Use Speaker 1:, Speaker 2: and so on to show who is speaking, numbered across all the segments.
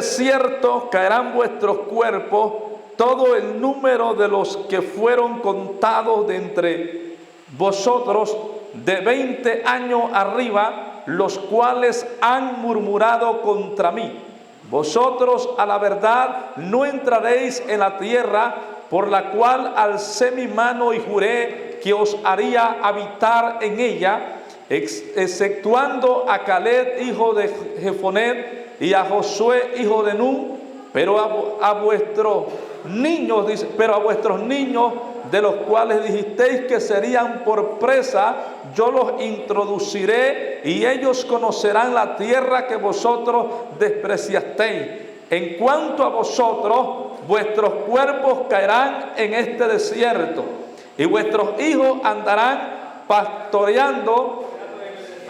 Speaker 1: desierto caerán vuestros cuerpos, todo el número de los que fueron contados de entre vosotros de 20 años arriba, los cuales han murmurado contra mí. Vosotros a la verdad no entraréis en la tierra por la cual alcé mi mano y juré que os haría habitar en ella, exceptuando a Caleb hijo de Jefonet y a Josué hijo de Nun, pero a vuestros niños, dice, pero a vuestros niños, de los cuales dijisteis que serían por presa, yo los introduciré y ellos conocerán la tierra que vosotros despreciasteis. En cuanto a vosotros, vuestros cuerpos caerán en este desierto y vuestros hijos andarán pastoreando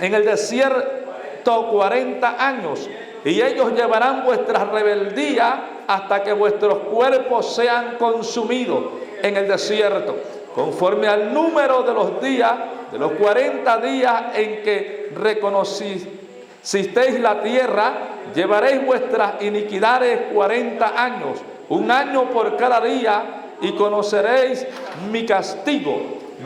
Speaker 1: en el desierto 40 años, y ellos llevarán vuestra rebeldía hasta que vuestros cuerpos sean consumidos en el desierto, conforme al número de los días, de los 40 días en que reconocisteis la tierra, llevaréis vuestras iniquidades 40 años, un año por cada día, y conoceréis mi castigo.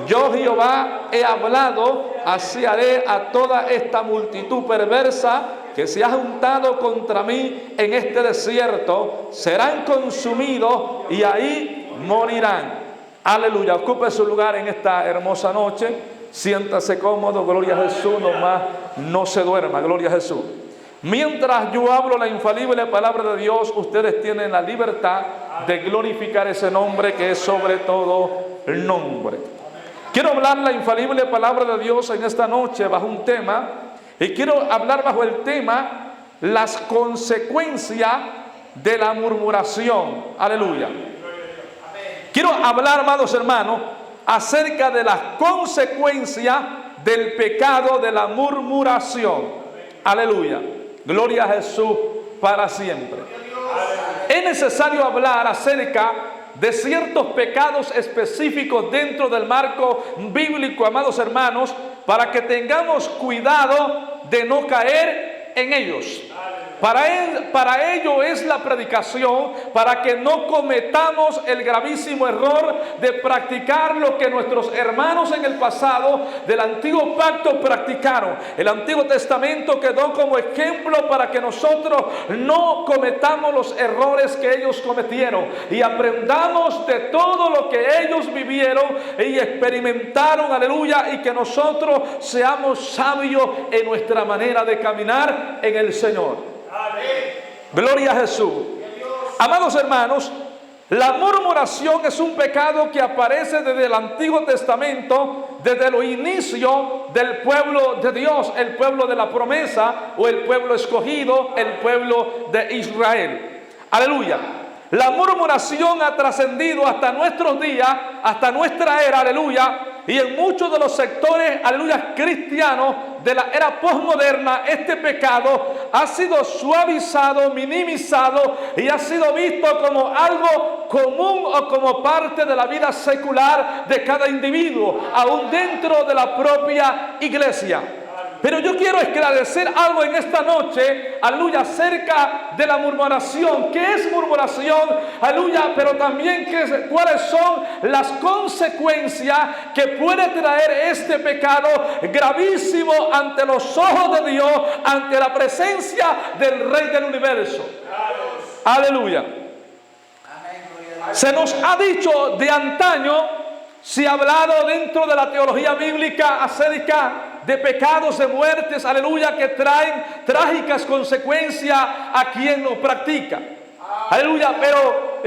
Speaker 1: Yo Jehová he hablado, así haré a toda esta multitud perversa que se ha juntado contra mí en este desierto, serán consumidos y ahí morirán. Aleluya. Ocupe su lugar en esta hermosa noche, siéntase cómodo, gloria a Jesús, nomás no se duerma, gloria a Jesús. Mientras yo hablo la infalible palabra de Dios, ustedes tienen la libertad de glorificar ese nombre que es sobre todo el nombre. Quiero hablar la infalible palabra de Dios en esta noche bajo un tema, y quiero hablar bajo el tema las consecuencias de la murmuración. Aleluya. Quiero hablar, amados hermanos, acerca de las consecuencias del pecado de la murmuración. Aleluya. Gloria a Jesús para siempre. Es necesario hablar acerca de ciertos pecados específicos dentro del marco bíblico, amados hermanos, para que tengamos cuidado de no caer en ellos. Para ello es la predicación, para que no cometamos el gravísimo error de practicar lo que nuestros hermanos en el pasado del antiguo pacto practicaron. El Antiguo Testamento quedó como ejemplo para que nosotros no cometamos los errores que ellos cometieron y aprendamos de todo lo que ellos vivieron y experimentaron, aleluya, y que nosotros seamos sabios en nuestra manera de caminar en el Señor. Gloria a Jesús. Amados hermanos, la murmuración es un pecado que aparece desde el Antiguo Testamento, desde los inicios del pueblo de Dios, el pueblo de la promesa o el pueblo escogido, el pueblo de Israel. Aleluya. La murmuración ha trascendido hasta nuestros días, hasta nuestra era, aleluya, y en muchos de los sectores, aleluya, cristianos de la era posmoderna, este pecado ha sido suavizado, minimizado y ha sido visto como algo común o como parte de la vida secular de cada individuo, aún dentro de la propia iglesia. Pero yo quiero esclarecer algo en esta noche, aleluya, acerca de la murmuración. ¿Qué es murmuración? Aleluya, pero también cuáles son las consecuencias que puede traer este pecado gravísimo ante los ojos de Dios, ante la presencia del Rey del Universo. Aleluya. Se nos ha dicho de antaño, se ha hablado dentro de la teología bíblica acerca de pecados, de muertes, aleluya, que traen trágicas consecuencias a quien lo practica. Aleluya, pero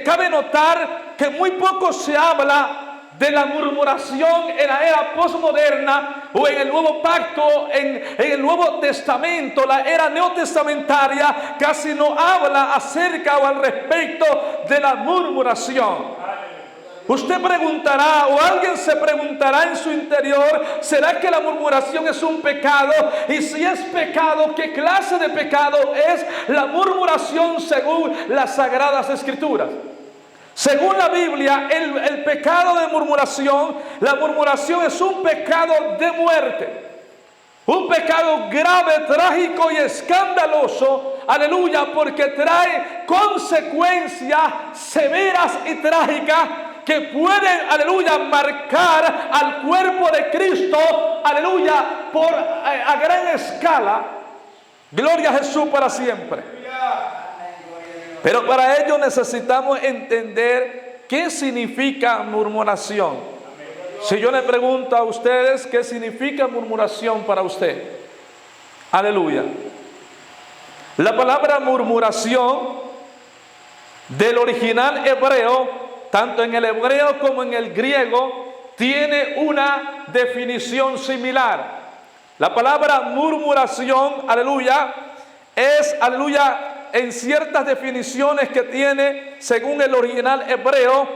Speaker 1: cabe notar que muy poco se habla de la murmuración en la era posmoderna o en el nuevo pacto, en el Nuevo Testamento. La era neotestamentaria casi no habla acerca o al respecto de la murmuración. Usted preguntará, o alguien se preguntará en su interior, ¿será que la murmuración es un pecado? Y si es pecado, ¿qué clase de pecado es la murmuración según las Sagradas Escrituras? Según la Biblia, el pecado de murmuración, la murmuración es un pecado de muerte. Un pecado grave, trágico y escandaloso, aleluya, porque trae consecuencias severas y trágicas que pueden, aleluya, marcar al cuerpo de Cristo, aleluya, a gran escala. Gloria a Jesús para siempre. Pero para ello necesitamos entender qué significa murmuración. Si yo le pregunto a ustedes qué significa murmuración para usted, aleluya. La palabra murmuración del original hebreo, tanto en el hebreo como en el griego, tiene una definición similar. La palabra murmuración, aleluya, es, aleluya, en ciertas definiciones que tiene según el original hebreo,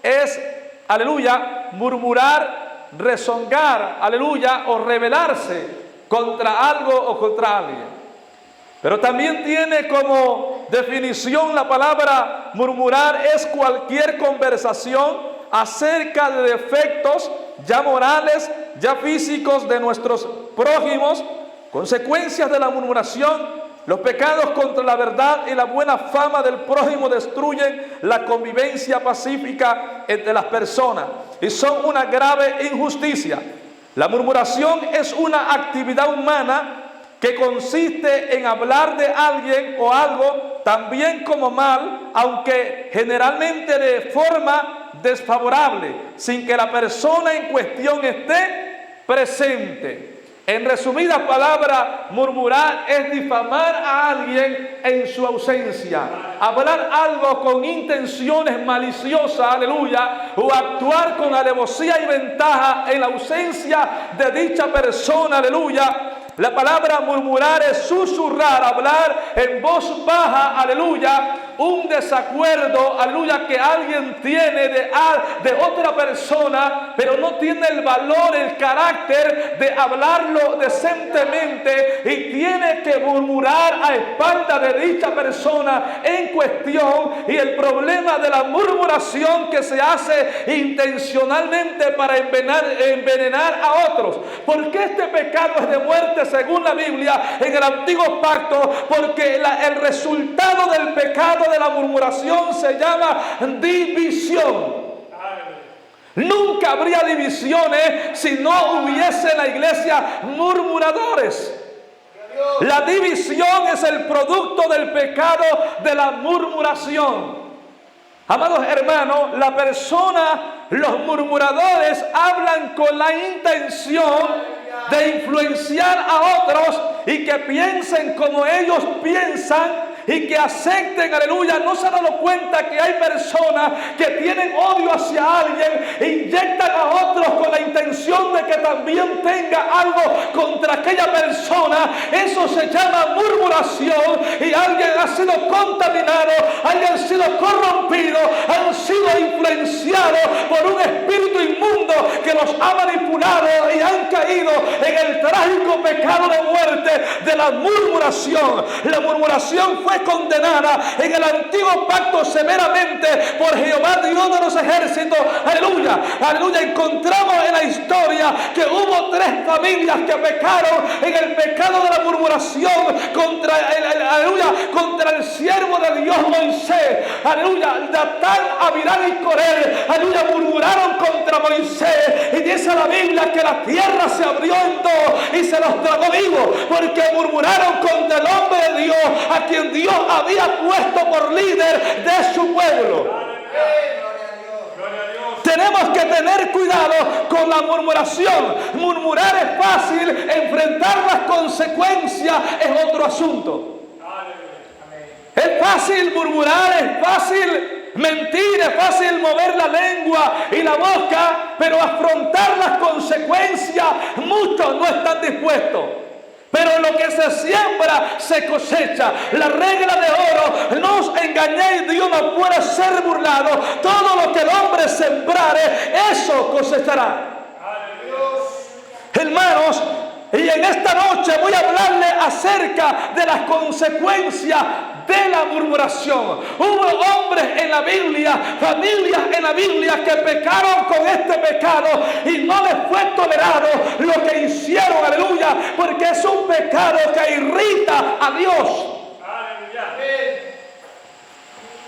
Speaker 1: es, aleluya, murmurar, rezongar, aleluya, o rebelarse contra algo o contra alguien. Pero también tiene como definición la palabra murmurar es cualquier conversación acerca de defectos ya morales, ya físicos de nuestros prójimos, consecuencias de la murmuración. Los pecados contra la verdad y la buena fama del prójimo destruyen la convivencia pacífica entre las personas y son una grave injusticia. La murmuración es una actividad humana que consiste en hablar de alguien o algo tan bien como mal, aunque generalmente de forma desfavorable, sin que la persona en cuestión esté presente. En resumidas palabras, murmurar es difamar a alguien en su ausencia, hablar algo con intenciones maliciosas, aleluya, o actuar con alevosía y ventaja en la ausencia de dicha persona, aleluya. La palabra murmurar es susurrar, hablar en voz baja, aleluya, un desacuerdo, aleluya, que alguien tiene de otra persona, pero no tiene el valor, el carácter de hablarlo decentemente y tiene que murmurar a espaldas de dicha persona en cuestión. Y el problema de la murmuración que se hace intencionalmente para envenenar a otros. ¿Por qué este pecado es de muerte según la Biblia en el antiguo pacto? Porque el resultado del pecado de la murmuración se llama división. Nunca habría divisiones si no hubiese en la iglesia murmuradores. La división es el producto del pecado de la murmuración. Amados hermanos, los murmuradores hablan con la intención de influenciar a otros y que piensen como ellos piensan y que acepten, aleluya. No se han dado cuenta que hay personas que tienen odio hacia alguien e inyectan a otros con la intención de que también tenga algo contra aquella persona. Eso se llama murmuración y alguien ha sido contaminado, alguien ha sido corrompido, han sido influenciados por un espíritu inmundo que los ha manipulado y han caído en el trágico pecado de muerte de la murmuración. La murmuración fue condenada en el antiguo pacto severamente por Jehová Dios de los ejércitos. Aleluya, aleluya. Encontramos en la historia que hubo 3 familias que pecaron en el pecado de la murmuración contra el siervo de Dios Moisés. Aleluya, Datán, Abiram y Coré, aleluya, murmuraron contra Moisés y dice la Biblia que la tierra se abrió en 2 y se los tragó vivos porque murmuraron contra el hombre de Dios a quien Dios había puesto por líder de su pueblo. Tenemos que tener cuidado con la murmuración. Murmurar es fácil, enfrentar las consecuencias es otro asunto. Es fácil murmurar, es fácil mentir, es fácil mover la lengua y la boca, pero afrontar las consecuencias muchos no están dispuestos. Pero lo que se siembra, se cosecha. La regla de oro, no os engañéis, Dios no puede ser burlado. Todo lo que el hombre sembrare, eso cosechará. Hermanos, y en esta noche voy a hablarle acerca de las consecuencias de la murmuración. Hubo hombres en la Biblia, familias en la Biblia que pecaron con este pecado y no les fue tolerado lo que hicieron, aleluya, porque es un pecado que irrita a Dios.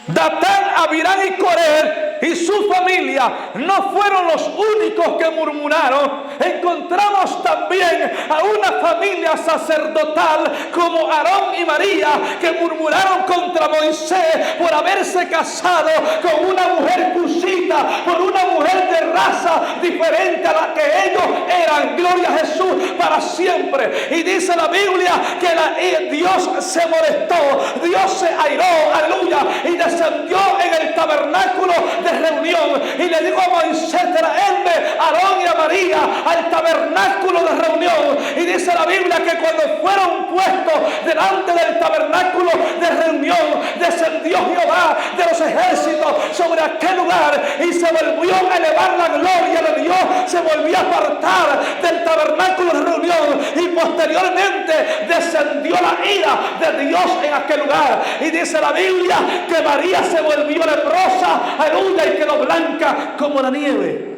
Speaker 1: Datán, Abirán y Coré y su familia no fueron los únicos que murmuraron. Encontramos también a una familia sacerdotal como Aarón y María que murmuraron contra Moisés por haberse casado con una mujer cusita, por una mujer de raza diferente a la que ellos eran. Gloria a Jesús para siempre. Y dice la Biblia que Dios se molestó, Dios se airó, aleluya, y descendió en el tabernáculo de reunión y le dijo a Moisés: traedme a Aarón y a María al tabernáculo de reunión. Y dice la Biblia que cuando fueron puestos delante del tabernáculo de reunión, descendió Jehová de los ejércitos sobre aquel lugar y se volvió a elevar la gloria de Dios, se volvió a apartar del tabernáculo de reunión y posteriormente descendió la ira de Dios en aquel lugar. Y dice la Biblia que María se volvió leprosa, aleluya, y quedó blanca como la nieve.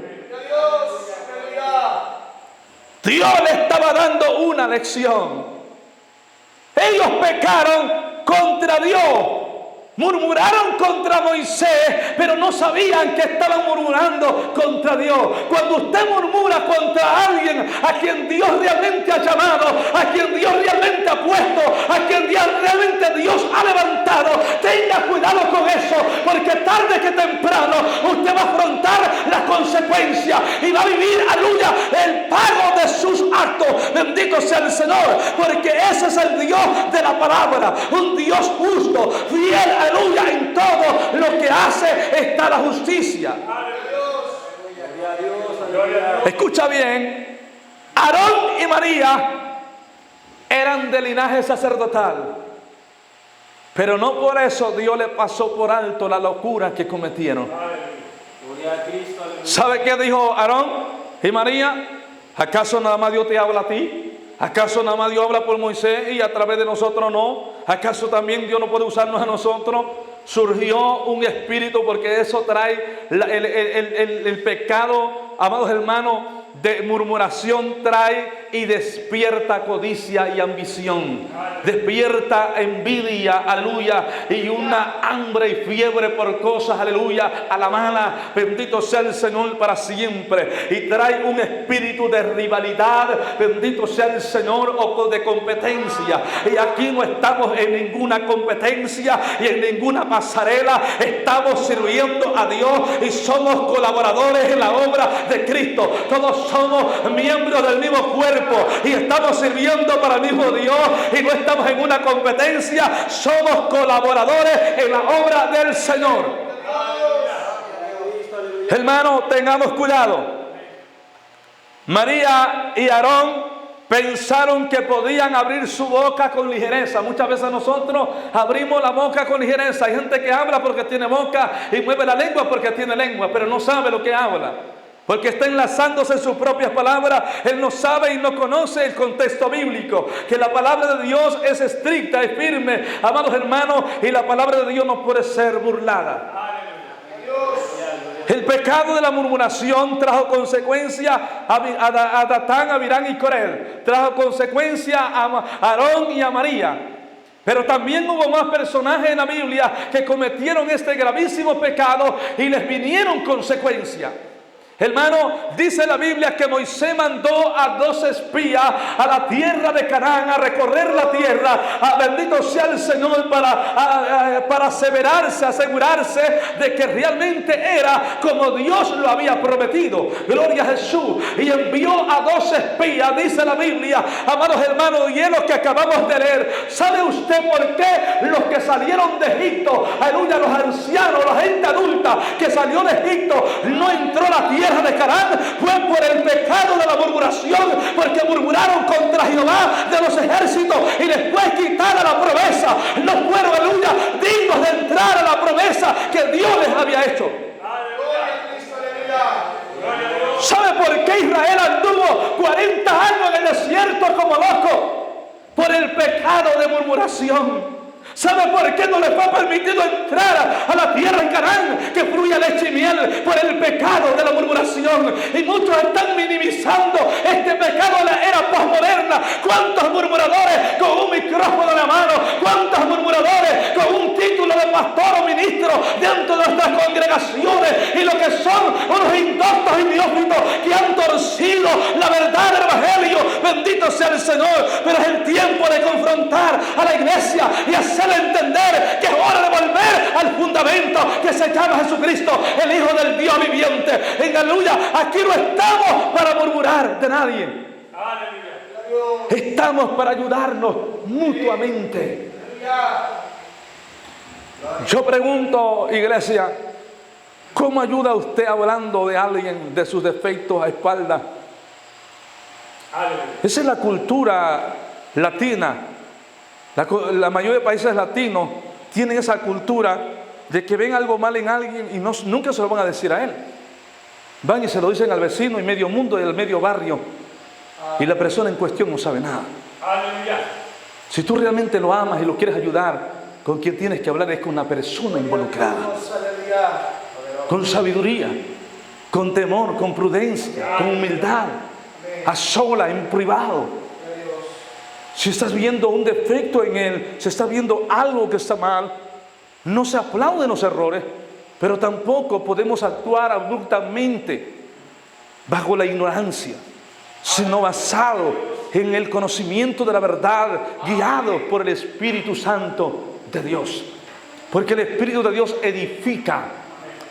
Speaker 1: Dios le estaba dando una lección. Ellos pecaron contra Dios, murmuraron contra Moisés, pero no sabían que estaban murmurando contra Dios. Cuando usted murmura contra alguien a quien Dios realmente ha llamado, a quien Dios realmente ha puesto, a quien realmente Dios ha levantado, tenga cuidado con eso, porque tarde que temprano usted va a afrontar las consecuencias y va a vivir, aleluya, el pago de sus actos. Bendito sea el Señor, porque ese es el Dios de la palabra, un Dios justo, fiel, aleluya, en todo lo que hace está la justicia. Escucha bien, Aarón y María eran de linaje sacerdotal, pero no por eso Dios le pasó por alto la locura que cometieron. ¿Sabe qué dijo Aarón y María? ¿Acaso nada más Dios te habla a ti? ¿Acaso nada más Dios habla por Moisés y a través de nosotros no? ¿Acaso también Dios no puede usarnos a nosotros? Surgió un espíritu, porque eso trae el pecado, amados hermanos, de murmuración trae y despierta codicia y ambición, despierta envidia, aleluya, y una hambre y fiebre por cosas, aleluya, a la mala. Bendito sea el Señor para siempre. Y trae un espíritu de rivalidad, bendito sea el Señor, o de competencia. Y aquí no estamos en ninguna competencia y en ninguna pasarela. Estamos sirviendo a Dios y somos colaboradores en la obra de Cristo. Todos somos miembros del mismo cuerpo y estamos sirviendo para el mismo Dios, y no estamos en una competencia, somos colaboradores en la obra del Señor. Hermano, tengamos cuidado. María y Aarón pensaron que podían abrir su boca con ligereza. Muchas veces nosotros abrimos la boca con ligereza. Hay gente que habla porque tiene boca y mueve la lengua porque tiene lengua, pero no sabe lo que habla, porque está enlazándose en sus propias palabras. Él no sabe y no conoce el contexto bíblico, que la palabra de Dios es estricta, es firme, amados hermanos, y la palabra de Dios no puede ser burlada. El pecado de la murmuración trajo consecuencia a Datán, Abirán y Coré. Trajo consecuencia a Aarón y a María. Pero también hubo más personajes en la Biblia que cometieron este gravísimo pecado y les vinieron consecuencias. Hermano, dice la Biblia que Moisés mandó a 2 espías a la tierra de Canaán, a recorrer la tierra, bendito sea el Señor, para asegurarse de que realmente era como Dios lo había prometido. Gloria a Jesús. Y envió a 2 espías, dice la Biblia, amados hermanos, y es lo que acabamos de leer. ¿Sabe usted por qué los que salieron de Egipto, aleluya, los ancianos, la gente adulta que salió de Egipto, no entró a la tierra de Canaán? Fue por el pecado de la murmuración, porque murmuraron contra Jehová de los ejércitos y les fue quitada la promesa. No fueron, aleluya, dignos de entrar a la promesa que Dios les había hecho. ¿Sabe por qué Israel anduvo 40 años en el desierto como loco? Por el pecado de murmuración. ¿Sabe por qué no les fue permitido entrar a la tierra en Canaán, que fluye leche y miel? Por el pecado de la murmuración. Y muchos están minimizando este pecado de la era posmoderna. ¿Cuántos murmuradores con un micrófono en la mano? ¿Cuántos murmuradores con un título de pastor o ministro dentro de nuestras congregaciones? Y lo que son unos indoctos y neófitos que han torcido la verdad del evangelio. Bendito sea el Señor. Pero es el tiempo de confrontar a la iglesia y hacerle entender que es hora de volver al fundamento que se llama Jesucristo, el Hijo del Dios viviente. Aleluya. Aquí no estamos para murmurar de nadie. Aleluya. Estamos para ayudarnos mutuamente. Yo pregunto, iglesia, ¿cómo ayuda usted hablando de alguien, de sus defectos a espaldas? Esa es la cultura latina. La mayoría de países latinos tienen esa cultura de que ven algo mal en alguien y nunca se lo van a decir a él. Van y se lo dicen al vecino y medio mundo y al medio barrio. Y la persona en cuestión no sabe nada. Si tú realmente lo amas y lo quieres ayudar, con quien tienes que hablar es con una persona involucrada. Con sabiduría, con temor, con prudencia, con humildad. A sola, en privado. Si estás viendo un defecto en él, si estás viendo algo que está mal, no se aplauden los errores, pero tampoco podemos actuar abruptamente bajo la ignorancia, sino basado en el conocimiento de la verdad, guiado por el Espíritu Santo de Dios. Porque el Espíritu de Dios edifica,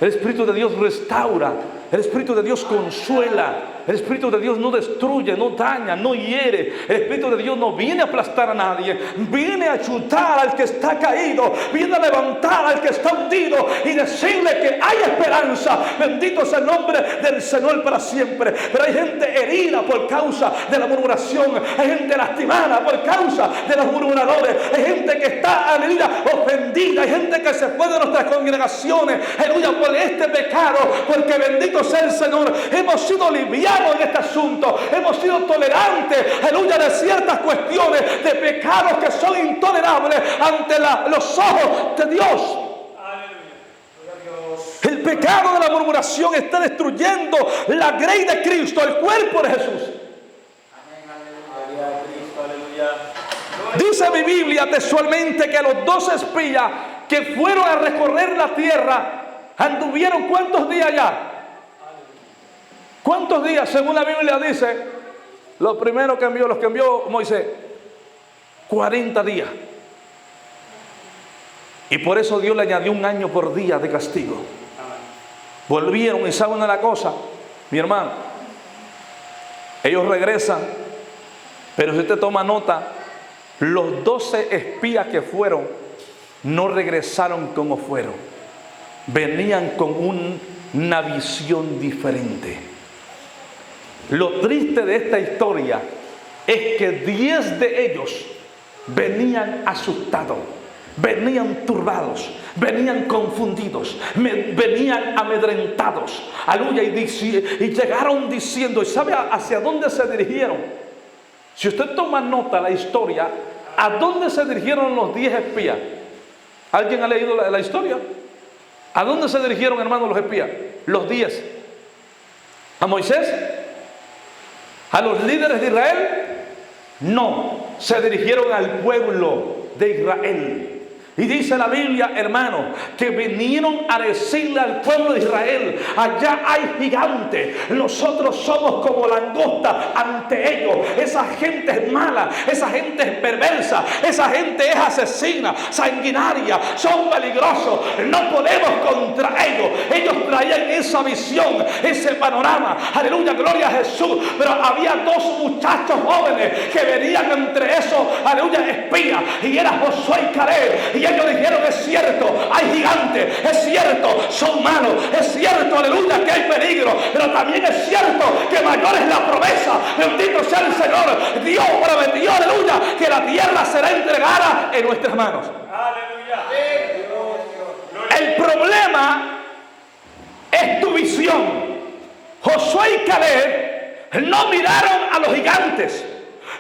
Speaker 1: el Espíritu de Dios restaura, el Espíritu de Dios consuela. El Espíritu de Dios no destruye, no daña, no hiere. El Espíritu de Dios no viene a aplastar a nadie. Viene a ayudar al que está caído. Viene a levantar al que está hundido y decirle que hay esperanza. Bendito sea el nombre del Señor para siempre. Pero hay gente herida por causa de la murmuración. Hay gente lastimada por causa de los murmuradores. Hay gente que está, aleluya, ofendida. Hay gente que se fue de nuestras congregaciones, aleluya, por este pecado. Porque bendito sea el Señor, hemos sido livianos en este asunto, hemos sido tolerantes, aleluya, de ciertas cuestiones, de pecados que son intolerables ante los ojos de Dios. El pecado de la murmuración está destruyendo la grey de Cristo, el cuerpo de Jesús. Dice mi Biblia textualmente que los 12 espías que fueron a recorrer la tierra anduvieron ¿cuántos días ya? ¿Cuántos días? Según la Biblia dice, los que envió Moisés, 40 días. Y por eso Dios le añadió un año por día de castigo. Volvieron y saben una cosa, mi hermano, ellos regresan, pero si usted toma nota, los 12 espías que fueron, no regresaron como fueron. Venían con una visión diferente. Lo triste de esta historia es que 10 de ellos venían asustados, venían turbados, venían confundidos, venían amedrentados. Aleluya, y llegaron diciendo, ¿y sabe hacia dónde se dirigieron? Si usted toma nota de la historia, ¿a dónde se dirigieron los 10 espías? ¿Alguien ha leído la historia? ¿A dónde se dirigieron, hermanos, los espías? Los 10. ¿A Moisés? ¿A los líderes de Israel? No, se dirigieron al pueblo de Israel. Y dice la Biblia, hermano, que vinieron a decirle al pueblo de Israel, allá hay gigantes, nosotros somos como langosta ante ellos. Esa gente es mala, esa gente es perversa, esa gente es asesina, sanguinaria, son peligrosos, no podemos contra ellos. Ellos traían esa visión, ese panorama, aleluya, gloria a Jesús. Pero había 2 muchachos jóvenes que venían entre esos, aleluya, espías, y era Josué y Caleb. Y ellos dijeron, es cierto, hay gigantes, es cierto, son malos, es cierto, aleluya, que hay peligro, pero también es cierto que mayor es la promesa. Bendito sea el Señor. Dios prometió, aleluya, que la tierra será entregada en nuestras manos. Aleluya. El problema es tu visión. Josué y Caleb no miraron a los gigantes,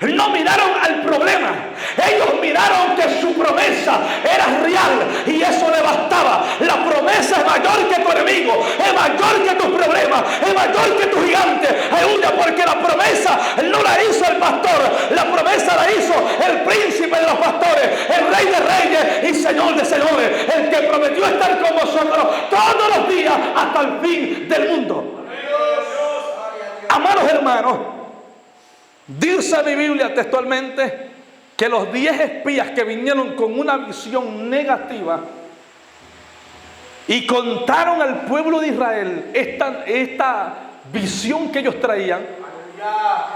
Speaker 1: no miraron al problema,
Speaker 2: Ellos miraron que su promesa era real y eso le bastaba. La promesa es mayor que tu enemigo, es mayor que tus problemas, es mayor que tu gigante. Aleluya, porque la promesa no la hizo el pastor, la promesa la hizo el príncipe de los pastores, el rey de reyes y señor de señores, el que prometió estar con vosotros todos los días hasta el fin del mundo. Amados hermanos, dice mi Biblia textualmente que los 10 espías que vinieron con una visión negativa y contaron al pueblo de Israel esta visión que ellos traían,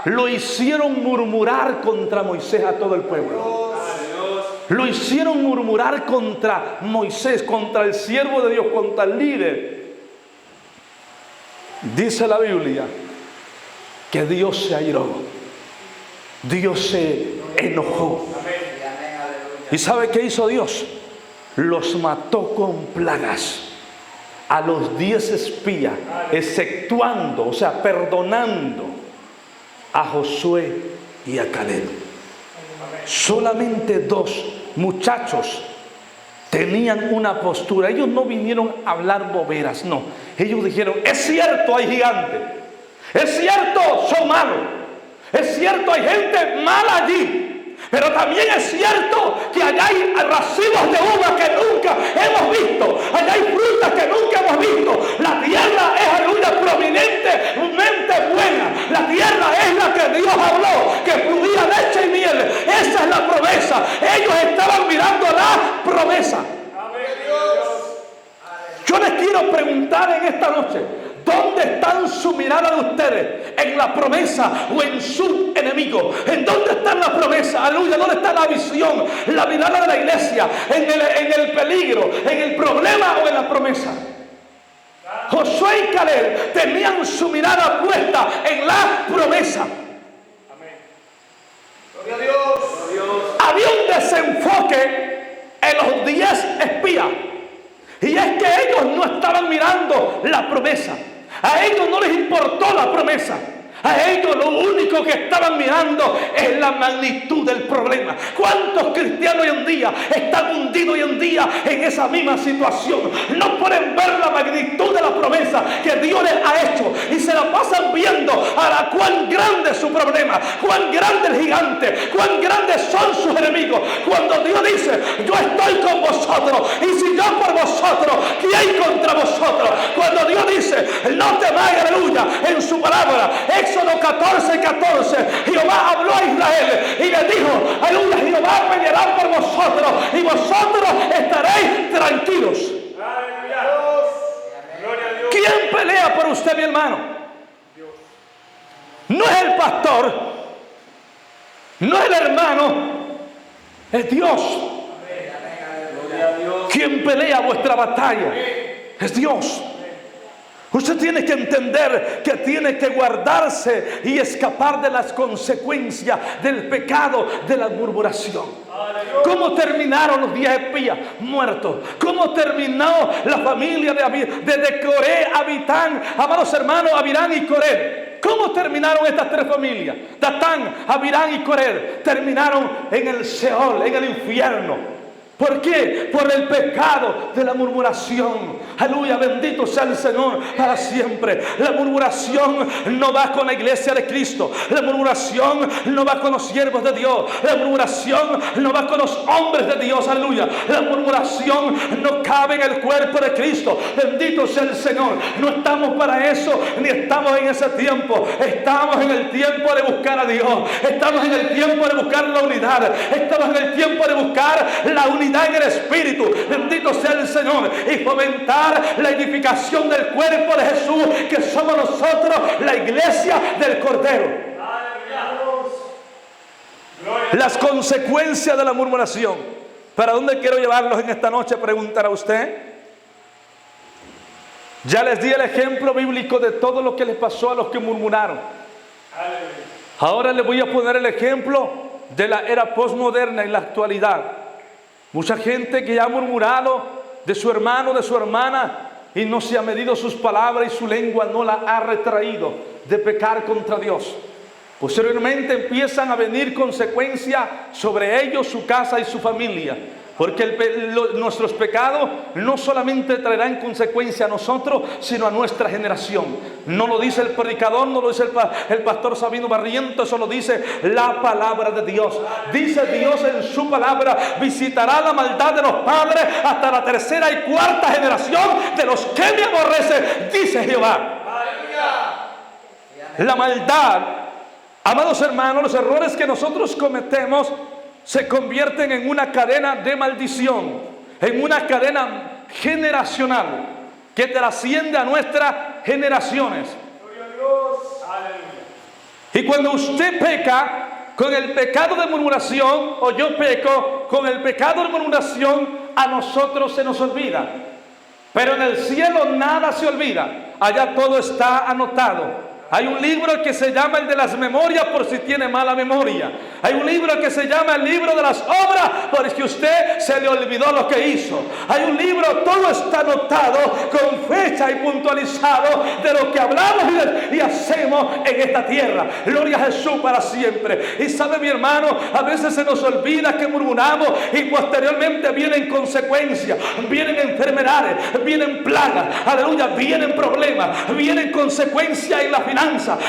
Speaker 2: lo hicieron murmurar contra Moisés a todo el pueblo. Lo hicieron murmurar contra Moisés, contra el siervo de Dios, contra el líder. Dice la Biblia que Dios se airó, Dios se enojó. ¿Y sabe qué hizo Dios? Los mató con plagas a los 10 espías, exceptuando, o sea, perdonando a Josué y a Caleb. Solamente 2 muchachos tenían una postura. Ellos no vinieron a hablar boberas, no. Ellos dijeron, es cierto, hay gigantes. Es cierto, son malos. Es cierto, hay gente mala allí. Pero también es cierto que allá hay racimos de uvas que nunca hemos visto. Allá hay frutas que nunca hemos visto. La tierra es, aleluya, prominentemente buena. La tierra es la que Dios habló, que fluía leche y miel. Esa es la promesa. Ellos estaban mirando la promesa. Yo les quiero preguntar en esta noche, ¿dónde están su mirada de ustedes? ¿En la promesa o en su enemigo? ¿En dónde está la promesa? Aleluya, ¿dónde está la visión? La mirada de la iglesia, en el peligro, en el problema o en la promesa. Josué y Caleb tenían su mirada puesta en la promesa. Gloria a Dios. Había un desenfoque en los 10 espías. Y es que ellos no estaban mirando la promesa. A ellos no les importó la promesa. A ellos lo único que estaban mirando es la magnitud del problema. ¿Cuántos cristianos hoy en día están hundidos hoy en día en esa misma situación? No pueden ver la magnitud de la promesa que Dios les ha hecho y se la pasan viendo a cuán grande es su problema, cuán grande el gigante, cuán grandes son sus enemigos. Cuando Dios dice, yo estoy con vosotros, y si yo por vosotros, ¿quién contra vosotros? Cuando Dios dice, no temáis, aleluya, en su palabra, Éxodo 14:14, Jehová habló a Israel y le dijo, aleluya, Jehová peleará por vosotros y vosotros estaréis tranquilos. ¿Quién pelea por usted, mi hermano? No es el pastor, no es el hermano, es Dios. Quien pelea vuestra batalla es Dios. Usted tiene que entender que tiene que guardarse y escapar de las consecuencias del pecado de la murmuración. ¿Cómo terminaron los 10 espías? Muertos. ¿Cómo terminó la familia de Coré, Abitán, amados hermanos, Abirán y Coré? ¿Cómo terminaron estas 3 familias? Datán, Abirán y Coré terminaron en el Seol, en el infierno. ¿Por qué? Por el pecado de la murmuración. Aleluya, bendito sea el Señor para siempre. La murmuración no va con la iglesia de Cristo. La murmuración no va con los siervos de Dios. La murmuración no va con los hombres de Dios. Aleluya. La murmuración no cabe en el cuerpo de Cristo. Bendito sea el Señor. No estamos para eso, ni estamos en ese tiempo. Estamos en el tiempo de buscar a Dios. Estamos en el tiempo de buscar la unidad. Estamos en el tiempo de buscar la unidad en el Espíritu, bendito sea el Señor, y fomentar la edificación del cuerpo de Jesús, que somos nosotros, la iglesia del Cordero. Las consecuencias de la murmuración. ¿Para dónde quiero llevarlos en esta noche? Preguntará usted. Ya les di el ejemplo bíblico de todo lo que les pasó a los que murmuraron. Ahora les voy a poner el ejemplo de la era postmoderna en la actualidad. Mucha gente que ha murmurado de su hermano, de su hermana, y no se ha medido sus palabras y su lengua no la ha retraído de pecar contra Dios. Posteriormente empiezan a venir consecuencias sobre ellos, su casa y su familia. Porque nuestros pecados no solamente traerán consecuencia a nosotros, sino a nuestra generación. No lo dice el predicador, no lo dice el pastor Sabino Barriento, eso lo dice la palabra de Dios. Dice Dios en su palabra: visitará la maldad de los padres hasta la tercera y cuarta generación de los que me aborrecen, dice Jehová. La maldad, amados hermanos, los errores que nosotros cometemos se convierten en una cadena de maldición, en una cadena generacional que trasciende a nuestras generaciones. Y cuando usted peca con el pecado de murmuración, o yo peco con el pecado de murmuración, a nosotros se nos olvida. Pero en el cielo nada se olvida, allá todo está anotado. Hay un libro que se llama el de las memorias, por si tiene mala memoria. Hay un libro que se llama el libro de las obras, por si usted se le olvidó lo que hizo. Hay un libro, todo está anotado con fecha y puntualizado de lo que hablamos y hacemos en esta tierra. Gloria a Jesús para siempre. Y sabe, mi hermano, a veces se nos olvida que murmuramos y posteriormente vienen consecuencias, vienen enfermedades, vienen plagas, aleluya, vienen problemas, vienen consecuencias en la finanza,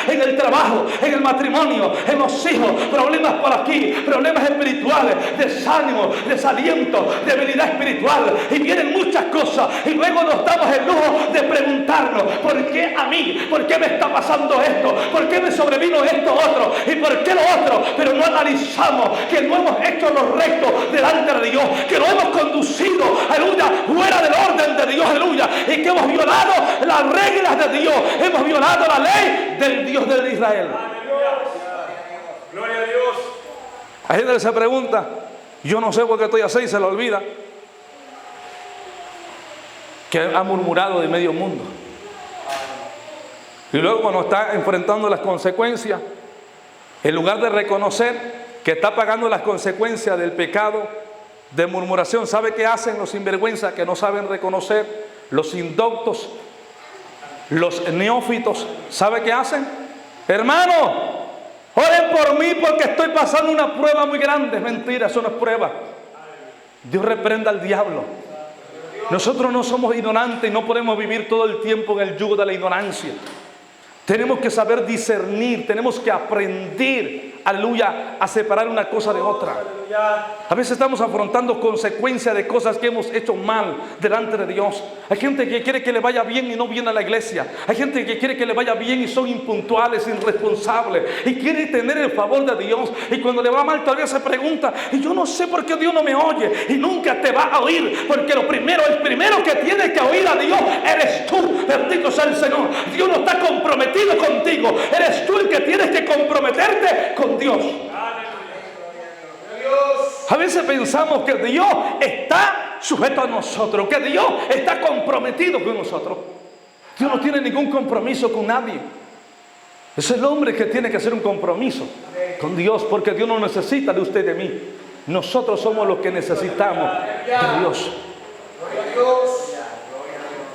Speaker 2: en el trabajo, en el matrimonio, en los hijos, problemas por aquí, problemas espirituales, desánimo, desaliento, debilidad espiritual, y vienen muchas cosas, y luego nos damos el lujo de preguntarnos: ¿por qué a mí? ¿Por qué me está pasando esto? ¿Por qué me sobrevino esto otro? ¿Y por qué lo otro? Pero no analizamos que no hemos hecho lo recto delante de Dios, que lo hemos conducido, aleluya, fuera del orden de Dios, aleluya, y que hemos violado las reglas de Dios, hemos violado la ley del Dios de Israel.
Speaker 3: Gloria a Dios.
Speaker 2: Hay gente que se pregunta: yo no sé por qué estoy así, y se le olvida que ha murmurado de medio mundo. Y luego, cuando está enfrentando las consecuencias, en lugar de reconocer que está pagando las consecuencias del pecado de murmuración, ¿sabe qué hacen los sinvergüenzas que no saben reconocer? Los indoctos, los neófitos, ¿sabe qué hacen? Hermano, oren por mí porque estoy pasando una prueba muy grande. Es mentira, eso no es prueba. Dios reprenda al diablo. Nosotros no somos ignorantes y no podemos vivir todo el tiempo en el yugo de la ignorancia. Tenemos que saber discernir, tenemos que aprender, aleluya, a separar una cosa de otra. A veces estamos afrontando consecuencias de cosas que hemos hecho mal delante de Dios. Hay gente que quiere que le vaya bien y no viene a la iglesia. Hay gente que quiere que le vaya bien y son impuntuales, irresponsables, y quiere tener el favor de Dios. Y cuando le va mal todavía se pregunta: y yo no sé por qué Dios no me oye. Y nunca te va a oír, porque el primero que tiene que oír a Dios eres tú. Bendito sea el Señor. Dios no está comprometido contigo, eres tú el que tienes que comprometerte con Dios. A veces pensamos que Dios está sujeto a nosotros, que Dios está comprometido con nosotros. Dios no tiene ningún compromiso con nadie. Es el hombre que tiene que hacer un compromiso con Dios, porque Dios no necesita de usted y de mí. Nosotros somos los que necesitamos de Dios.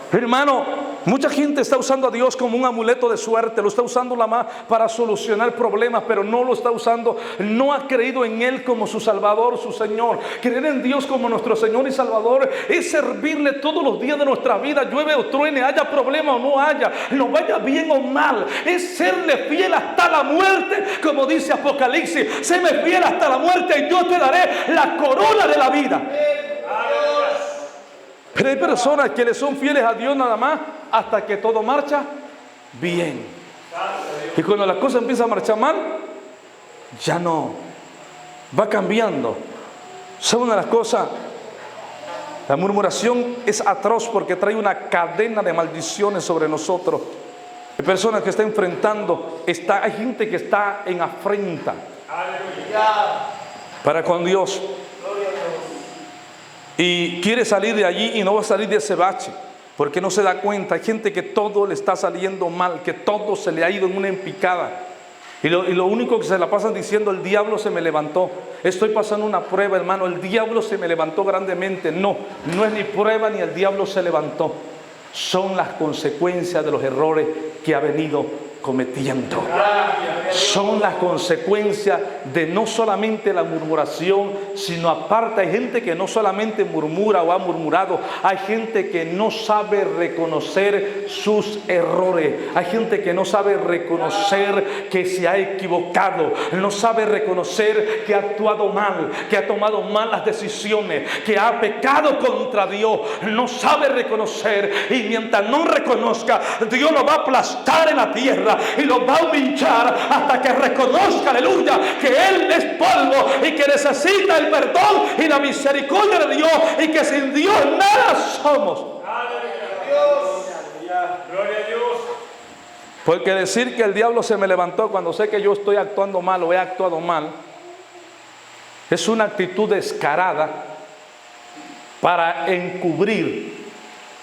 Speaker 2: Hermano, mucha gente está usando a Dios como un amuleto de suerte, lo está usando nada más para solucionar problemas, pero no lo está usando, no ha creído en Él como su Salvador, su Señor. Creer en Dios como nuestro Señor y Salvador es servirle todos los días de nuestra vida, llueve o truene, haya problema o no haya, nos vaya bien o mal, es serle fiel hasta la muerte, como dice Apocalipsis: séme fiel hasta la muerte y yo te daré la corona de la vida. Pero hay personas que le son fieles a Dios nada más hasta que todo marcha bien. Y cuando las cosas empiezan a marchar mal, ya no. Va cambiando. ¿Sabe una de las cosas? La murmuración es atroz porque trae una cadena de maldiciones sobre nosotros. Hay personas que están enfrentando, hay gente que está en afrenta para con Dios. Y quiere salir de allí y no va a salir de ese bache, porque no se da cuenta. Hay gente que todo le está saliendo mal, que todo se le ha ido en una empicada. Y lo único que se la pasan diciendo: el diablo se me levantó. Estoy pasando una prueba, hermano, el diablo se me levantó grandemente. No es ni prueba ni el diablo se levantó. Son las consecuencias de los errores que ha venido cometiendo. Son las consecuencias de no solamente la murmuración, sino aparte hay gente que no solamente murmura o ha murmurado, hay gente que no sabe reconocer sus errores, hay gente que no sabe reconocer que se ha equivocado, no sabe reconocer que ha actuado mal, que ha tomado malas decisiones, que ha pecado contra Dios, no sabe reconocer, y mientras no reconozca, Dios lo va a aplastar en la tierra y lo va a humillar hasta que reconozca, aleluya, que Él es polvo y que necesita el perdón y la misericordia de Dios y que sin Dios nada somos.
Speaker 3: Gloria a Dios.
Speaker 1: Porque decir que el diablo se me levantó cuando sé que yo estoy actuando mal o he actuado mal es una actitud descarada para encubrir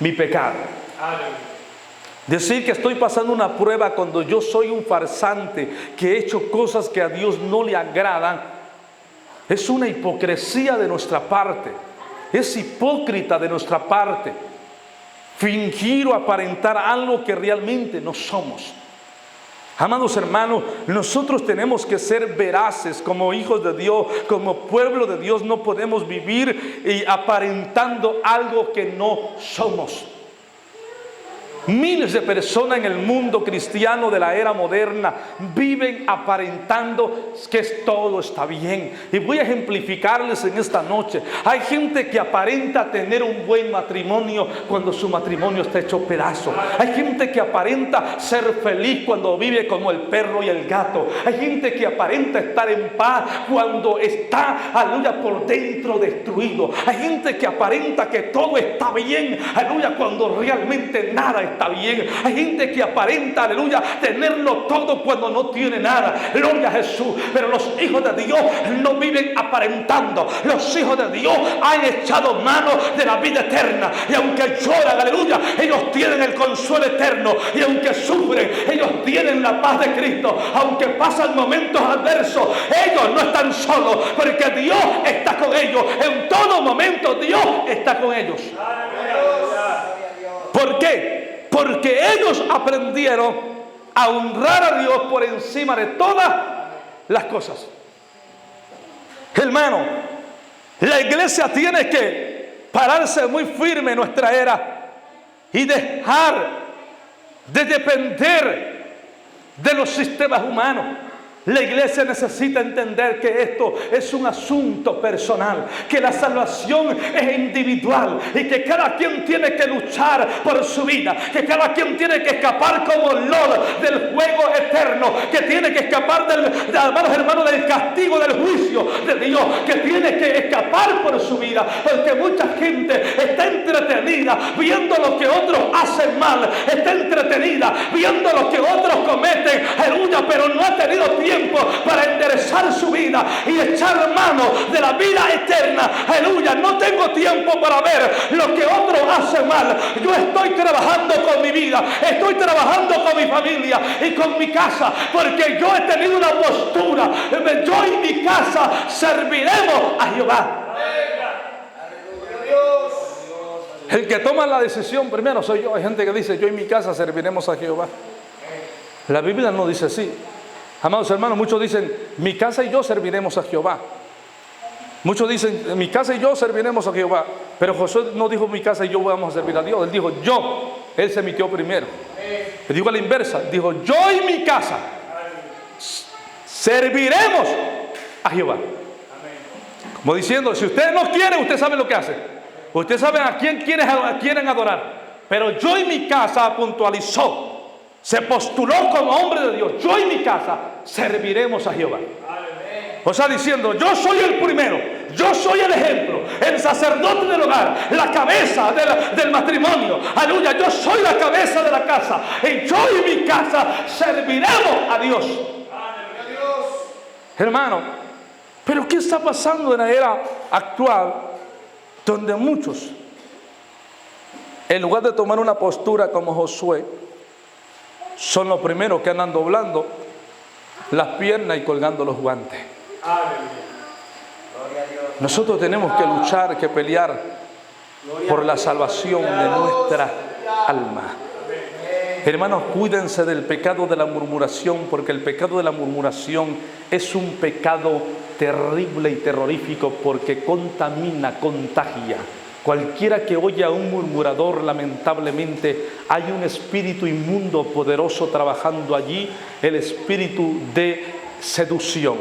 Speaker 1: mi pecado. Decir que estoy pasando una prueba cuando yo soy un farsante, que he hecho cosas que a Dios no le agradan, es una hipocresía de nuestra parte. Es hipócrita de nuestra parte fingir o aparentar algo que realmente no somos. Amados hermanos, nosotros tenemos que ser veraces como hijos de Dios, como pueblo de Dios. No podemos vivir aparentando algo que no somos. Miles de personas en el mundo cristiano de la era moderna viven aparentando que todo está bien. Y voy a ejemplificarles en esta noche. Hay gente que aparenta tener un buen matrimonio cuando su matrimonio está hecho pedazos. Hay gente que aparenta ser feliz cuando vive como el perro y el gato. Hay gente que aparenta estar en paz cuando está, aleluya, por dentro destruido. Hay gente que aparenta que todo está bien, aleluya, cuando realmente nada está bien. Hay gente que aparenta, aleluya, tenerlo todo cuando no tiene nada. Gloria a Jesús. Pero los hijos de Dios no viven aparentando. Los hijos de Dios han echado mano de la vida eterna. Y aunque lloran, aleluya, ellos tienen el consuelo eterno. Y aunque sufren, ellos tienen la paz de Cristo. Aunque pasan momentos adversos, ellos no están solos, porque Dios está con ellos. En todo momento Dios está con ellos. ¿Por qué? Porque ellos aprendieron a honrar a Dios por encima de todas las cosas. Hermano, la iglesia tiene que pararse muy firme en nuestra era y dejar de depender de los sistemas humanos. La iglesia necesita entender que esto es un asunto personal, que la salvación es individual y que cada quien tiene que luchar por su vida, que cada quien tiene que escapar como Lot del fuego eterno, que tiene que escapar hermanos, del castigo del juicio de Dios, que tiene que escapar por su vida, porque mucha gente está entretenida viendo lo que otros hacen mal, está entretenida viendo lo que otros cometen, aleluya, pero no ha tenido tiempo para enderezar su vida y echar mano de la vida eterna. Aleluya, no tengo tiempo para ver lo que otros hacen mal. Yo estoy trabajando con mi vida, estoy trabajando con mi familia y con mi casa, porque yo he tenido una postura. Yo y mi casa serviremos a Jehová. El que toma la decisión primero soy yo. Hay gente que dice, yo y mi casa serviremos a Jehová. La Biblia no dice así. Amados hermanos, muchos dicen, mi casa y yo serviremos a Jehová. Muchos dicen, mi casa y yo serviremos a Jehová. Pero Josué no dijo, mi casa y yo vamos a servir a Dios. Él dijo, yo. Él se emitió primero. Le digo a la inversa. Dijo, yo y mi casa serviremos a Jehová. Como diciendo, si ustedes no quieren, usted sabe lo que hace. Usted sabe a quién quieren adorar. Pero yo y mi casa, puntualizó, se postuló como hombre de Dios. Yo y mi casa serviremos a Jehová. O sea, diciendo, yo soy el primero, yo soy el ejemplo, el sacerdote del hogar, la cabeza del matrimonio. Aleluya, yo soy la cabeza de la casa. Y yo y mi casa serviremos a Dios. Hermano, pero ¿qué está pasando en la era actual? Donde muchos, en lugar de tomar una postura como Josué, son los primeros que andan doblando las piernas y colgando los guantes. Nosotros tenemos que luchar, que pelear por la salvación de nuestra alma.
Speaker 2: Hermanos, cuídense del pecado de la murmuración, porque el pecado de la murmuración es un pecado terrible y terrorífico, porque contamina, contagia. Cualquiera que oye a un murmurador, lamentablemente, hay un espíritu inmundo poderoso trabajando allí, el espíritu de seducción.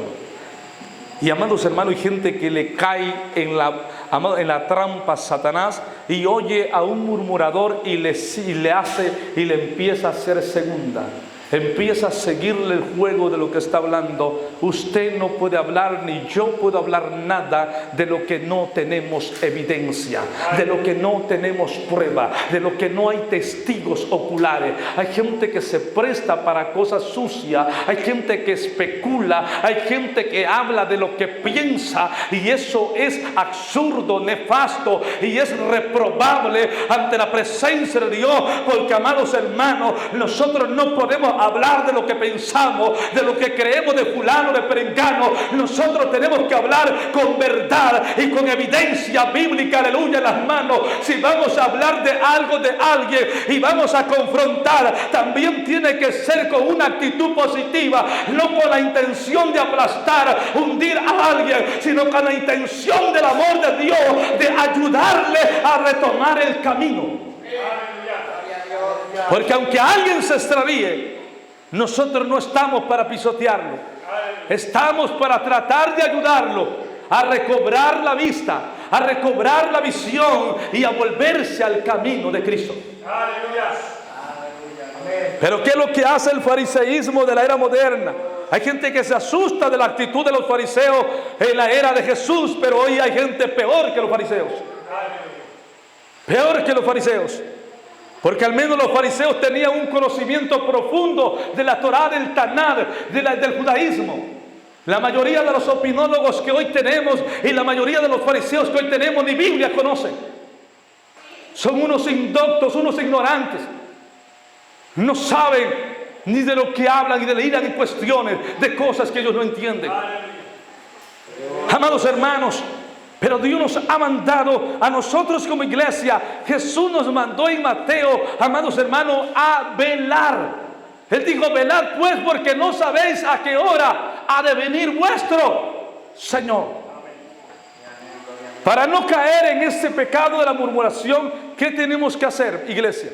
Speaker 2: Y amados hermanos, hay gente que le cae en la trampa Satanás y oye a un murmurador y le empieza a hacer segunda. Empieza a seguirle el juego de lo que está hablando. Usted no puede hablar, ni yo puedo hablar nada de lo que no tenemos evidencia, de lo que no tenemos prueba, de lo que no hay testigos oculares. Hay gente que se presta para cosas sucias, hay gente que especula, hay gente que habla de lo que piensa, y eso es absurdo, nefasto, y es reprobable ante la presencia de Dios, porque, amados hermanos, nosotros no podemos hablar de lo que pensamos, de lo que creemos de fulano, de perengano. Nosotros tenemos que hablar con verdad y con evidencia bíblica, aleluya, en las manos. Si vamos a hablar de algo, de alguien, y vamos a confrontar, también tiene que ser con una actitud positiva, no con la intención de aplastar, hundir a alguien, sino con la intención del amor de Dios, de ayudarle a retomar el camino. Porque aunque alguien se extravíe, nosotros no estamos para pisotearlo, estamos para tratar de ayudarlo a recobrar la vista, a recobrar la visión y a volverse al camino de Cristo. Pero ¿qué es lo que hace el fariseísmo de la era moderna? Hay gente que se asusta de la actitud de los fariseos en la era de Jesús, pero hoy hay gente peor que los fariseos. Peor que los fariseos. Porque al menos los fariseos tenían un conocimiento profundo de la Torá, del Tanaj, del judaísmo. La mayoría de los opinólogos que hoy tenemos y la mayoría de los fariseos que hoy tenemos ni Biblia conocen. Son unos indoctos, unos ignorantes. No saben ni de lo que hablan y de leer en cuestiones de cosas que ellos no entienden. Amados hermanos, pero Dios nos ha mandado a nosotros como iglesia. Jesús nos mandó en Mateo, amados hermanos, a velar. Él dijo: velad pues, porque no sabéis a qué hora ha de venir vuestro Señor. Para no caer en este pecado de la murmuración, ¿qué tenemos que hacer, iglesia?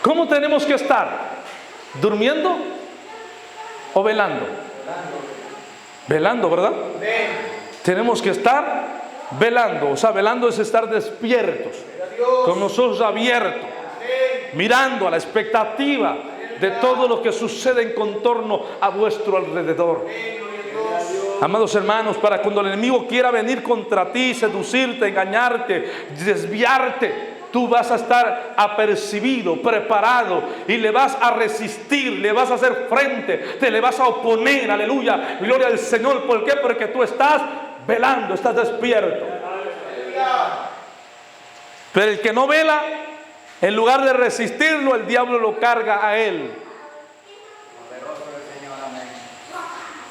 Speaker 2: ¿Cómo tenemos que estar? ¿Durmiendo o velando? Velando, ¿verdad? Tenemos que estar velando. O sea, velando es estar despiertos, con los ojos abiertos, mirando a la expectativa de todo lo que sucede en contorno a vuestro alrededor. Amados hermanos, para cuando el enemigo quiera venir contra ti, seducirte, engañarte, desviarte, tú vas a estar apercibido, preparado, y le vas a resistir, le vas a hacer frente, te le vas a oponer, aleluya, gloria al Señor. ¿Por qué? Porque tú estás velando, estás despierto. Pero el que no vela, en lugar de resistirlo, el diablo lo carga a él.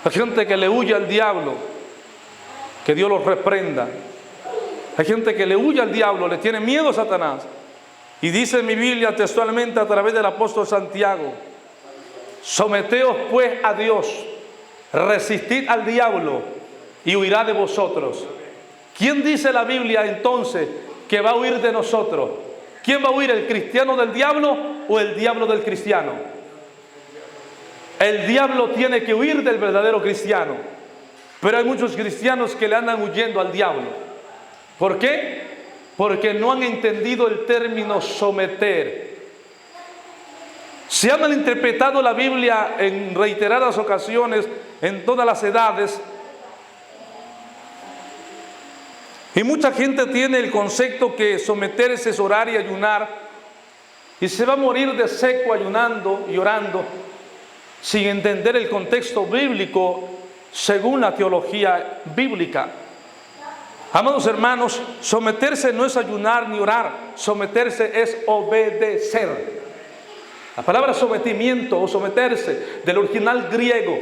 Speaker 2: Hay gente que le huye al diablo, que Dios los reprenda. Hay gente que le huye al diablo, le tiene miedo a Satanás. Y dice en mi Biblia textualmente a través del apóstol Santiago: someteos pues a Dios, resistid al diablo y huirá de vosotros. ¿Quién dice la Biblia entonces que va a huir de nosotros? ¿Quién va a huir, el cristiano del diablo o el diablo del cristiano? El diablo tiene que huir del verdadero cristiano. Pero hay muchos cristianos que le andan huyendo al diablo. ¿Por qué? Porque no han entendido el término someter. Se ha malinterpretado la Biblia en reiteradas ocasiones, en todas las edades. Y mucha gente tiene el concepto que someterse es orar y ayunar, y se va a morir de seco ayunando y orando, sin entender el contexto bíblico según la teología bíblica. Amados hermanos, someterse no es ayunar ni orar, someterse es obedecer. La palabra sometimiento o someterse, del original griego,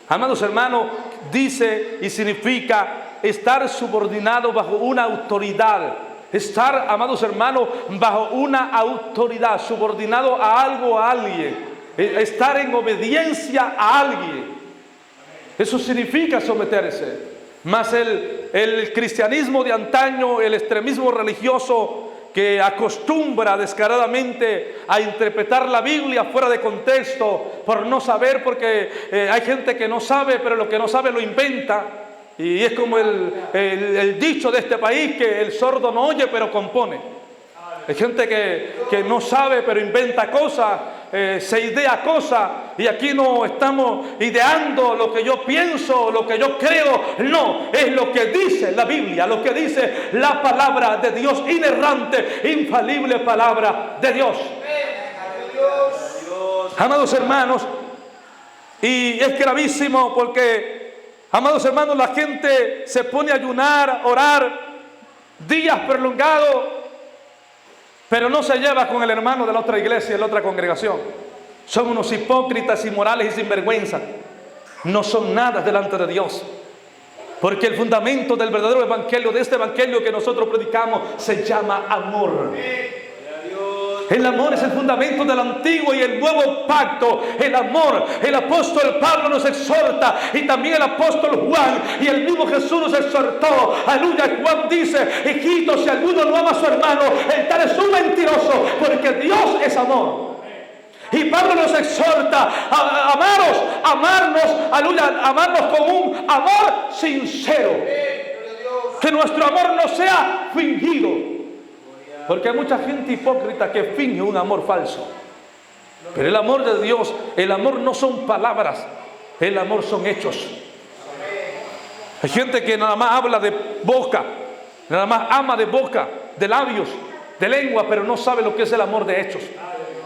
Speaker 2: amados hermanos, dice y significa estar subordinado bajo una autoridad. estar, amados hermanos, bajo una autoridad, subordinado a algo, a alguien, estar en obediencia a alguien. Eso significa someterse. Mas el cristianismo de antaño, el extremismo religioso que acostumbra descaradamente a interpretar la Biblia fuera de contexto por no saber, porque hay gente que no sabe, pero lo que no sabe lo inventa. Y es como el dicho de este país, que el sordo no oye pero compone. Hay gente que no sabe pero inventa cosas, se idea cosas, y aquí no estamos ideando lo que yo pienso, lo que yo creo. No, es lo que dice la Biblia, lo que dice la palabra de Dios, inerrante, infalible palabra de Dios. Amados hermanos, y es gravísimo porque, amados hermanos, la gente se pone a ayunar, orar días prolongados, pero no se lleva con el hermano de la otra iglesia, de la otra congregación. Son unos hipócritas, inmorales y sinvergüenza. No son nada delante de Dios. Porque el fundamento del verdadero evangelio, de este evangelio que nosotros predicamos, se llama amor. El amor es el fundamento del antiguo y el nuevo pacto. El amor. El apóstol Pablo nos exhorta, y también el apóstol Juan, y el mismo Jesús nos exhortó. Aleluya. Juan dice: hijito, si alguno no ama a su hermano, el tal es un mentiroso, porque Dios es amor. Y Pablo nos exhorta a amarnos, aleluya, amarnos con un amor sincero. Que nuestro amor no sea fingido. Porque hay mucha gente hipócrita que finge un amor falso. Pero el amor de Dios, el amor no son palabras, el amor son hechos. Hay gente que nada más habla de boca, nada más ama de boca, de labios, de lengua, pero no sabe lo que es el amor de hechos.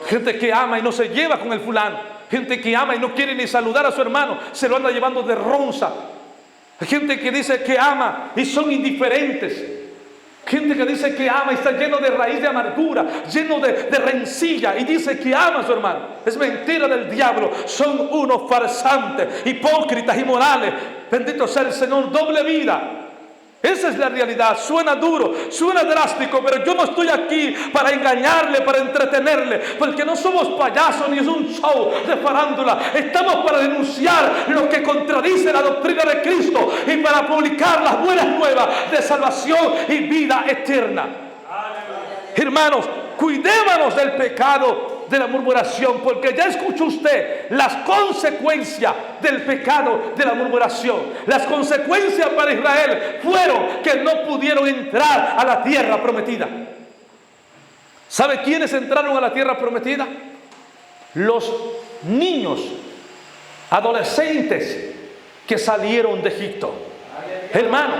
Speaker 2: Gente que ama y no se lleva con el fulano. Gente que ama y no quiere ni saludar a su hermano, se lo anda llevando de ronza. Hay gente que dice que ama y son indiferentes. Gente que dice que ama y está lleno de raíz de amargura, lleno de rencilla, y dice que ama a su hermano. Es mentira del diablo. Son unos farsantes, hipócritas, inmorales. Bendito sea el Señor. Doble vida. Esa es la realidad. Suena duro, suena drástico, pero yo no estoy aquí para engañarle, para entretenerle, porque no somos payasos ni es un show de farándula. Estamos para denunciar lo que contradice la doctrina de Cristo y para publicar las buenas nuevas de salvación y vida eterna. Hermanos, cuidémonos del pecado de la murmuración, porque ya escuchó usted las consecuencias del pecado de la murmuración. Las consecuencias para Israel fueron que no pudieron entrar a la tierra prometida. ¿Sabe quiénes entraron a la tierra prometida? Los niños, adolescentes que salieron de Egipto. Hermano,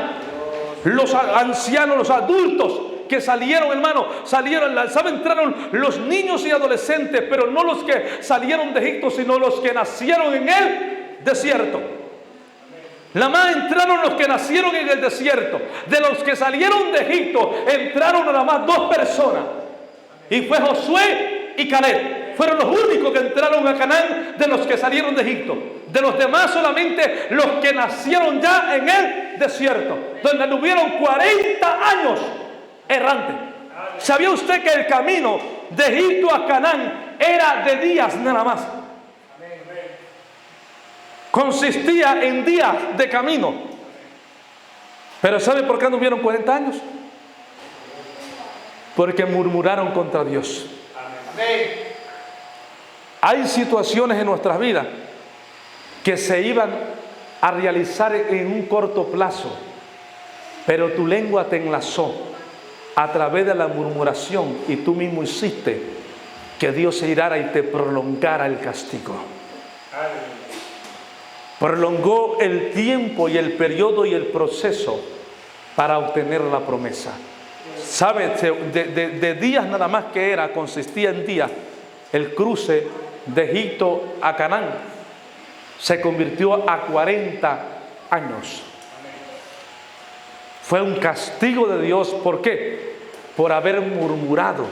Speaker 2: los ancianos, los adultos que salieron, hermano, ¿sabe? Entraron los niños y adolescentes, pero no los que salieron de Egipto, sino los que nacieron en el desierto. Nada más entraron los que nacieron en el desierto. De los que salieron de Egipto, entraron nada más 2 personas. Y fue Josué y Caleb. Fueron los únicos que entraron a Canaán de los que salieron de Egipto. De los demás solamente los que nacieron ya en el desierto, donde anduvieron 40 años errante. ¿Sabía usted que el camino de Egipto a Canaán era de días nada más? Consistía en días de camino. Pero ¿sabe por qué anduvieron 40 años? Porque murmuraron contra Dios. Hay situaciones en nuestras vidas que se iban a realizar en un corto plazo, pero tu lengua te enlazó a través de la murmuración y tú mismo hiciste que Dios se irara y te prolongara el castigo. Prolongó el tiempo y el periodo y el proceso para obtener la promesa. ¿Sabe? De días nada más que era, consistía en días, el cruce de Egipto a Canaán se convirtió a 40 años. Fue un castigo de Dios. ¿Por qué? Por haber murmurado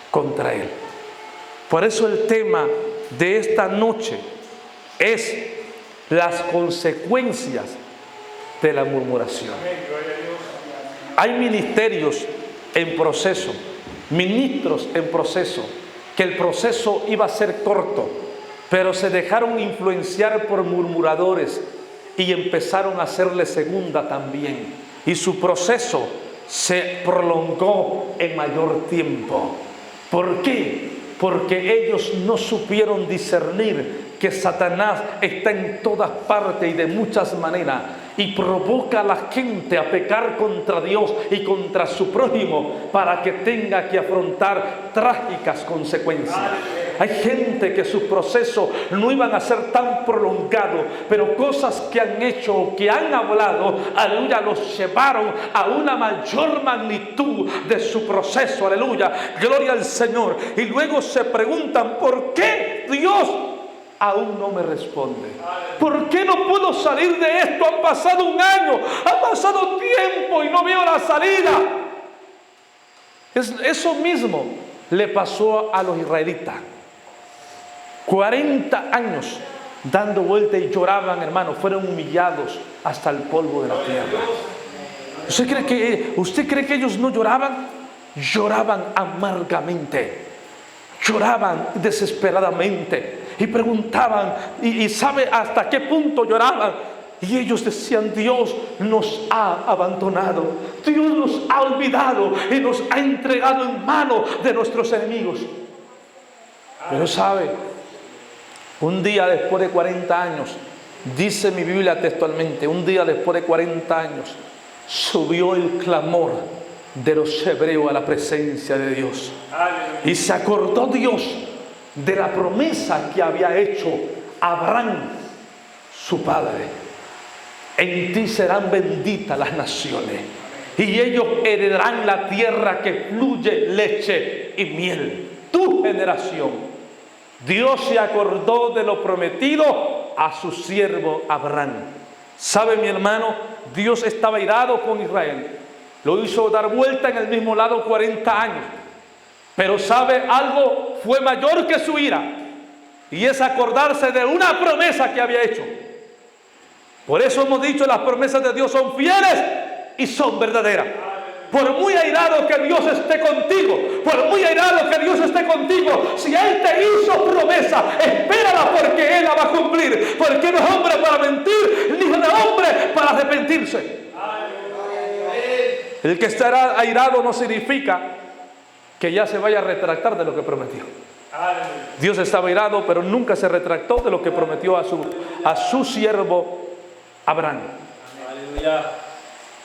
Speaker 2: contra Él. Por eso el tema de esta noche es las consecuencias de la murmuración. Hay ministerios en proceso, ministros en proceso, que el proceso iba a ser corto, pero se dejaron influenciar por murmuradores y empezaron a hacerle segunda también. Y su proceso se prolongó en mayor tiempo. ¿Por qué? Porque ellos no supieron discernir que Satanás está en todas partes y de muchas maneras, y provoca a la gente a pecar contra Dios y contra su prójimo para que tenga que afrontar trágicas consecuencias. Hay gente que sus procesos no iban a ser tan prolongados, pero cosas que han hecho o que han hablado, aleluya, los llevaron a una mayor magnitud de su proceso, aleluya, gloria al Señor. Y luego se preguntan, ¿por qué Dios aún no me responde? ¿Por qué no puedo salir de esto? Han pasado un año, ha pasado tiempo y no veo la salida. Eso mismo le pasó a los israelitas. 40 años dando vuelta y lloraban, hermanos, fueron humillados hasta el polvo de la tierra. ¿Usted cree que ellos no lloraban? Lloraban amargamente, lloraban desesperadamente y preguntaban, y sabe hasta qué punto lloraban. Y ellos decían, Dios nos ha abandonado, Dios nos ha olvidado y nos ha entregado en manos de nuestros enemigos. Pero sabe, un día después de 40 años, dice mi Biblia textualmente, un día después de 40 años, subió el clamor de los hebreos a la presencia de Dios. Y se acordó Dios de la promesa que había hecho Abraham, su padre. En ti serán benditas las naciones, y ellos heredarán la tierra que fluye leche y miel. Tu generación. Dios se acordó de lo prometido a su siervo Abraham. ¿Sabe, mi hermano? Dios estaba irado con Israel. Lo hizo dar vuelta en el mismo lado 40 años. Pero ¿sabe algo? Fue mayor que su ira. Y es acordarse de una promesa que había hecho. Por eso hemos dicho, las promesas de Dios son fieles y son verdaderas. Por muy airado que Dios esté contigo, por muy airado que Dios esté contigo, si Él te hizo promesa, espérala, porque Él la va a cumplir. Porque no es hombre para mentir, ni es hombre para arrepentirse. El que estará airado no significa que ya se vaya a retractar de lo que prometió. Dios estaba airado, pero nunca se retractó de lo que prometió a su siervo Abraham.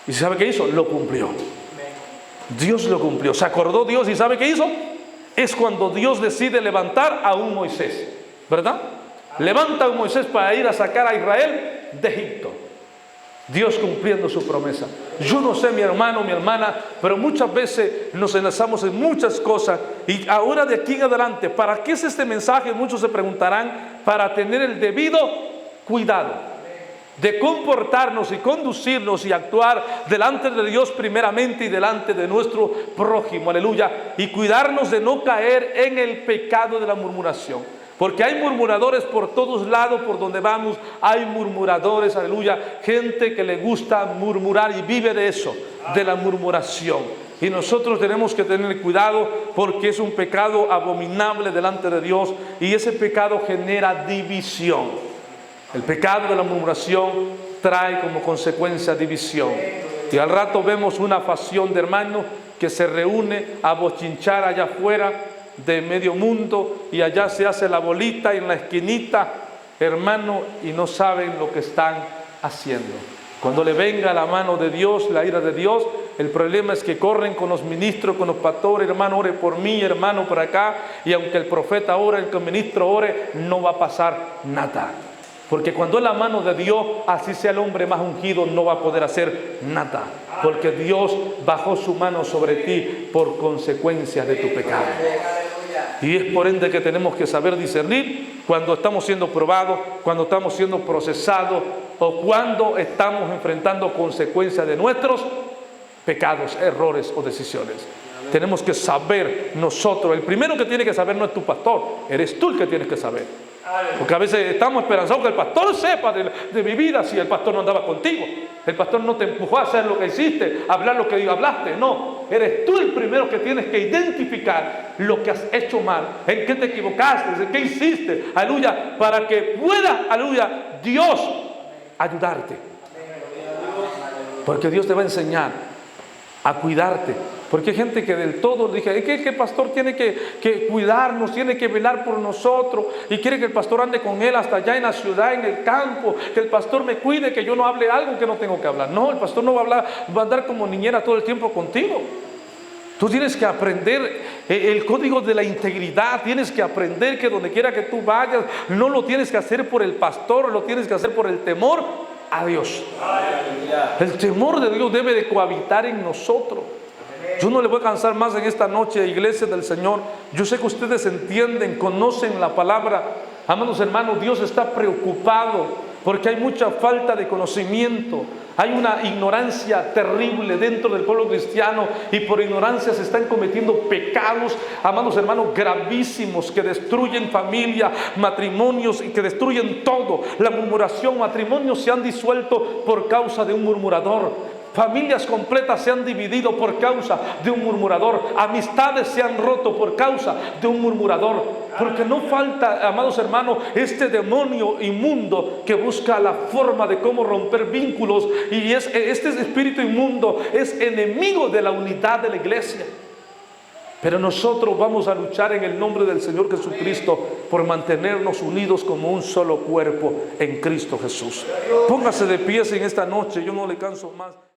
Speaker 2: ¿Y sabe qué hizo? Lo cumplió. Dios lo cumplió. Se acordó Dios, y ¿sabe qué hizo? Es cuando Dios decide levantar a un Moisés, ¿verdad? Levanta a un Moisés para ir a sacar a Israel de Egipto. Dios cumpliendo su promesa. Yo no sé, mi hermano, mi hermana, pero muchas veces nos enlazamos en muchas cosas. Y ahora de aquí en adelante, ¿para qué es este mensaje? Muchos se preguntarán. Para tener el debido cuidado de comportarnos y conducirnos y actuar delante de Dios primeramente y delante de nuestro prójimo, aleluya, y cuidarnos de no caer en el pecado de la murmuración, porque hay murmuradores por todos lados, por donde vamos hay murmuradores, aleluya, gente que le gusta murmurar y vive de eso, de la murmuración. Y nosotros tenemos que tener cuidado, porque es un pecado abominable delante de Dios, y ese pecado genera división. El pecado de la murmuración trae como consecuencia división. Y al rato vemos una facción de hermanos que se reúne a bochinchar allá afuera de medio mundo, y allá se hace la bolita en la esquinita, hermano, y no saben lo que están haciendo. Cuando le venga la mano de Dios, la ira de Dios, el problema es que corren con los ministros, con los pastores, hermano, ore por mí, hermano, por acá, y aunque el profeta ore, el ministro ore, no va a pasar nada. Porque cuando es la mano de Dios, así sea el hombre más ungido, no va a poder hacer nada. Porque Dios bajó su mano sobre ti por consecuencia de tu pecado. Y es por ende que tenemos que saber discernir cuando estamos siendo probados, cuando estamos siendo procesados, o cuando estamos enfrentando consecuencias de nuestros pecados, errores o decisiones. Tenemos que saber nosotros. El primero que tiene que saber no es tu pastor, eres tú el que tienes que saber. Porque a veces estamos esperanzados que el pastor sepa de mi vida. Si el pastor no andaba contigo, el pastor no te empujó a hacer lo que hiciste, a hablar lo que hablaste, no. eres tú el primero que tienes que identificar lo que has hecho mal, en qué te equivocaste, en qué hiciste, aleluya, para que pueda, aleluya, Dios ayudarte. Porque Dios te va a enseñar a cuidarte. Porque hay gente que del todo dice, es que el pastor tiene que cuidarnos, tiene que velar por nosotros, y quiere que el pastor ande con él hasta allá en la ciudad, en el campo, que el pastor me cuide, que yo no hable algo que no tengo que hablar. No, el pastor no va a hablar, va a andar como niñera todo el tiempo contigo. Tú tienes que aprender el código de la integridad. Tienes que aprender que donde quiera que tú vayas, no lo tienes que hacer por el pastor, lo tienes que hacer por el temor a Dios. El temor de Dios debe de cohabitar en nosotros. Yo no le voy a cansar más en esta noche, iglesia del Señor. Yo sé que ustedes entienden, conocen la palabra. Amados hermanos, Dios está preocupado porque hay mucha falta de conocimiento. Hay una ignorancia terrible dentro del pueblo cristiano, y por ignorancia se están cometiendo pecados, amados hermanos, gravísimos, que destruyen familia, matrimonios, y que destruyen todo. La murmuración, matrimonios se han disuelto por causa de un murmurador. Familias completas se han dividido por causa de un murmurador. Amistades se han roto por causa de un murmurador. Porque no falta, amados hermanos, este demonio inmundo que busca la forma de cómo romper vínculos. Y este espíritu inmundo es enemigo de la unidad de la iglesia. Pero nosotros vamos a luchar en el nombre del Señor Jesucristo por mantenernos unidos como un solo cuerpo en Cristo Jesús. Póngase de pies en esta noche, yo no le canso más.